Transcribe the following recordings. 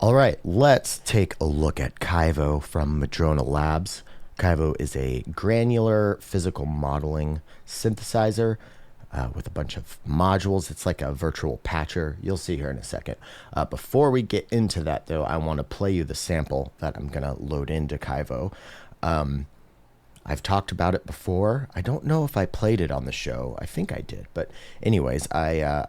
All right, let's take a look at Kaivo from Madrona Labs. Kaivo is a granular physical modeling synthesizer with a bunch of modules. It's like a virtual patcher. You'll see here in a second. Before we get into that, though, I want to play you the sample that I'm going to load into Kaivo. I've talked about it before. I don't know if I played it on the show. I think I did. But anyways, I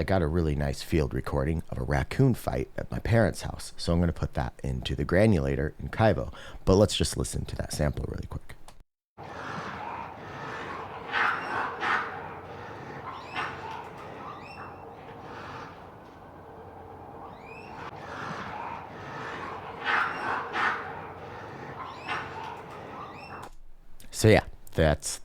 got a really nice field recording of a raccoon fight at my parents' house. So I'm going to put that into the Granulator in Kaivo. But let's just listen to that sample really quick. So yeah, that's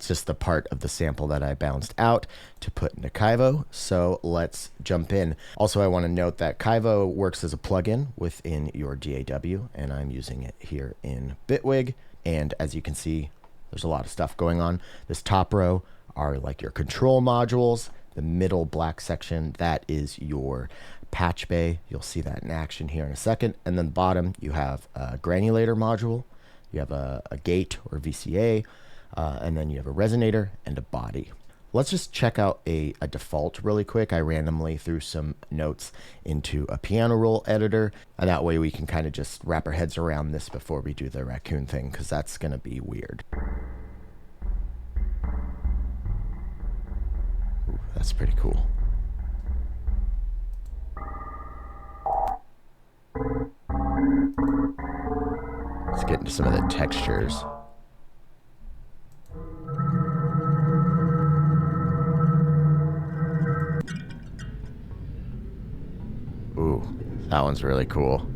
just the part of the sample that I bounced out to put into Kaivo. So let's jump in. Also, I want to note that Kaivo works as a plugin within your DAW, and I'm using it here in Bitwig. And as you can see, there's a lot of stuff going on. This top row are like your control modules. The middle black section, that is your patch bay. You'll see that in action here in a second. And then the bottom, you have a Granulator module. You have a gate or VCA, and then you have a resonator and a body. Let's just check out a default really quick. I randomly threw some notes into a piano roll editor, and that way we can kind of just wrap our heads around this before we do the raccoon thing, because that's going to be weird. Ooh, that's pretty cool. Let's get into some of the textures. Ooh, that one's really cool.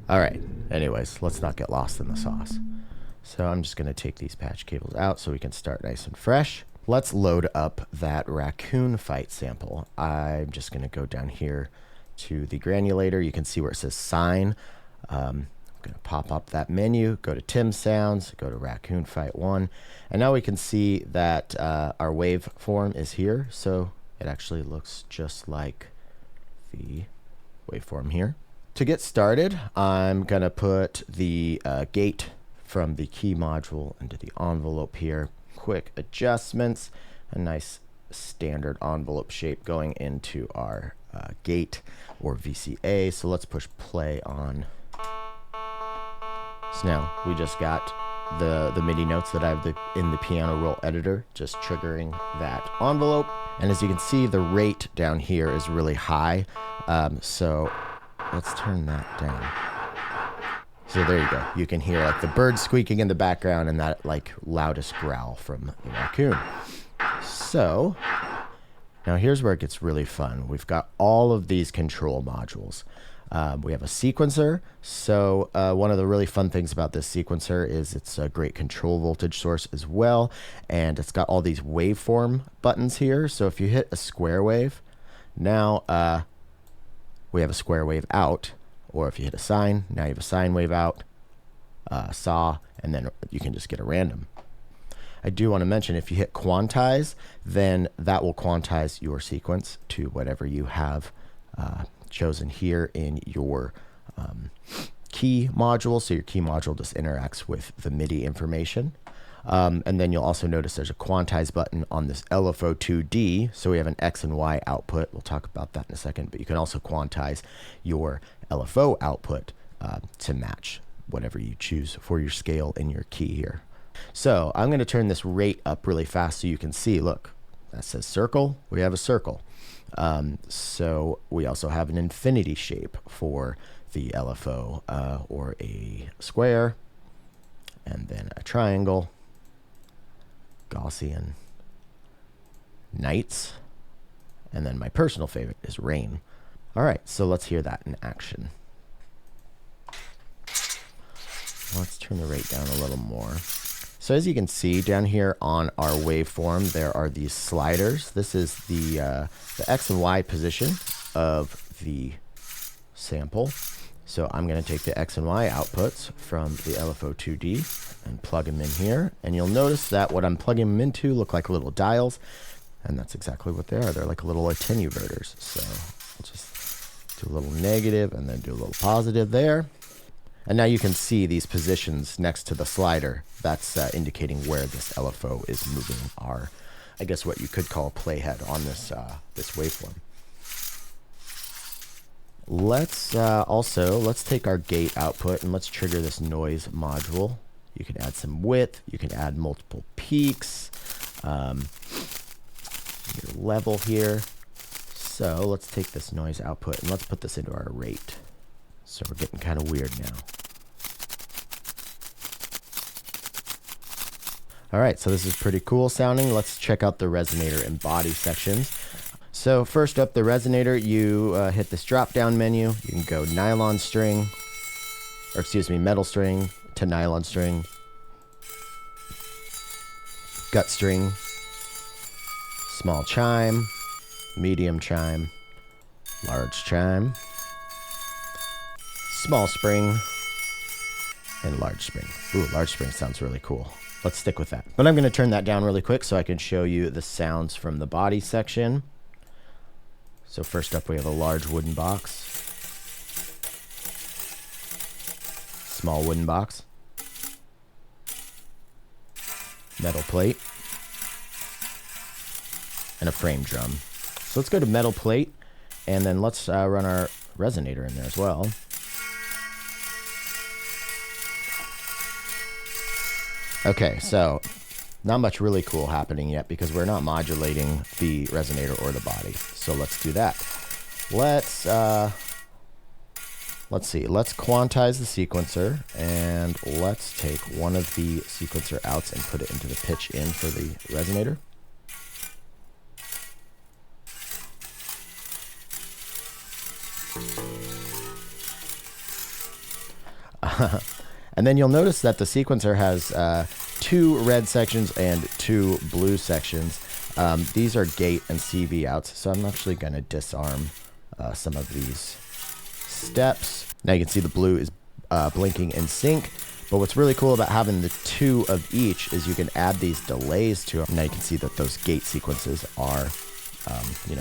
All right, anyways, let's not get lost in the sauce. So I'm just gonna take these patch cables out so we can start nice and fresh. Let's load up that raccoon fight sample. I'm just gonna go down here to the Granulator. You can see where it says sign. I'm going to pop up that menu, go to Tim Sounds, go to Raccoon Fight 1, and now we can see that our waveform is here, so it actually looks just like the waveform here. To get started, I'm going to put the gate from the key module into the envelope here. Quick adjustments, a nice standard envelope shape going into our gate or VCA. So let's push play on. So now we just got the MIDI notes that I have in the piano roll editor, just triggering that envelope. And as you can see, the rate down here is really high. So let's turn that down. So there you go. You can hear like the bird squeaking in the background and that like loudest growl from the raccoon. So now here's where it gets really fun. We've got all of these control modules. We have a sequencer. So one of the really fun things about this sequencer is it's a great control voltage source as well. And it's got all these waveform buttons here. So if you hit a square wave, now we have a square wave out. Or if you hit a sine, now you have a sine wave out, saw, and then you can just get a random. I do want to mention if you hit quantize, then that will quantize your sequence to whatever you have chosen here in your key module. So your key module just interacts with the MIDI information. And then you'll also notice there's a quantize button on this LFO 2D. So we have an X and Y output. We'll talk about that in a second, but you can also quantize your LFO output to match whatever you choose for your scale in your key here. So I'm going to turn this rate up really fast so you can see, look, that says circle. We have a circle. So we also have an infinity shape for the LFO or a square, and then a triangle, Gaussian, nights, and then my personal favorite is rain. All right, so let's hear that in action. Let's turn the rate down a little more. So as you can see down here on our waveform, there are these sliders. This is the X and Y position of the sample. So I'm going to take the X and Y outputs from the LFO 2D and plug them in here. And you'll notice that what I'm plugging them into look like little dials. And that's exactly what they are. They're like little attenuverters. So Do a little negative and then do a little positive there. And now you can see these positions next to the slider. That's indicating where this LFO is moving our, I guess what you could call a playhead on this, this waveform. Let's take our gate output and let's trigger this noise module. You can add some width, you can add multiple peaks, your level here. So let's take this noise output and let's put this into our rate. So we're getting kind of weird now. All right, so this is pretty cool sounding. Let's check out the resonator and body sections. So first up, the resonator, you hit this drop-down menu. You can go nylon string, or excuse me, metal string to nylon string, gut string, small chime, medium chime, large chime, small spring, and large spring. Ooh, large spring sounds really cool. Let's stick with that. But I'm going to turn that down really quick so I can show you the sounds from the body section. So first up, we have a large wooden box, small wooden box, metal plate, and a frame drum. So let's go to metal plate, and then let's run our resonator in there as well. Okay, so not much really cool happening yet because we're not modulating the resonator or the body. So let's do that. Let's see. Let's quantize the sequencer, and let's take one of the sequencer outs and put it into the pitch in for the resonator. And then you'll notice that the sequencer has 2 red sections and 2 blue sections. These are gate and CV outs, so I'm actually going to disarm some of these steps. Now you can see the blue is blinking in sync, but what's really cool about having the 2 of each is you can add these delays to them. Now you can see that those gate sequences are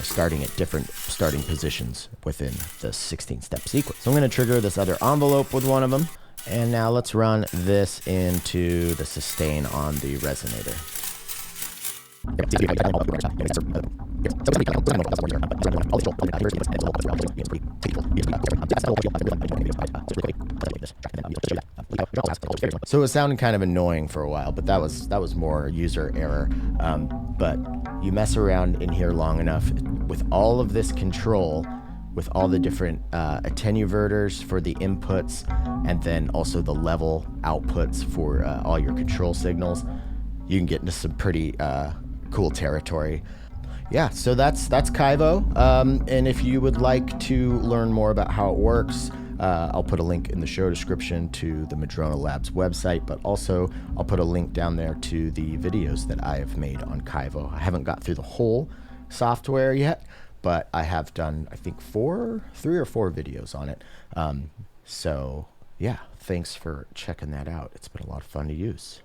starting at different starting positions within the 16-step sequence. So I'm going to trigger this other envelope with one of them. And now let's run this into the sustain on the resonator. So it was sounding kind of annoying for a while, but that was more user error. But you mess around in here long enough with all of this control, with all the different attenuverters for the inputs, and then also the level outputs for all your control signals, you can get into some pretty cool territory. Yeah, so that's Kaivo. And if you would like to learn more about how it works, I'll put a link in the show description to the Madrona Labs website, but also I'll put a link down there to the videos that I have made on Kaivo. I haven't got through the whole software yet, but I have done, I think, 3 or 4 videos on it. So yeah, thanks for checking that out. It's been a lot of fun to use.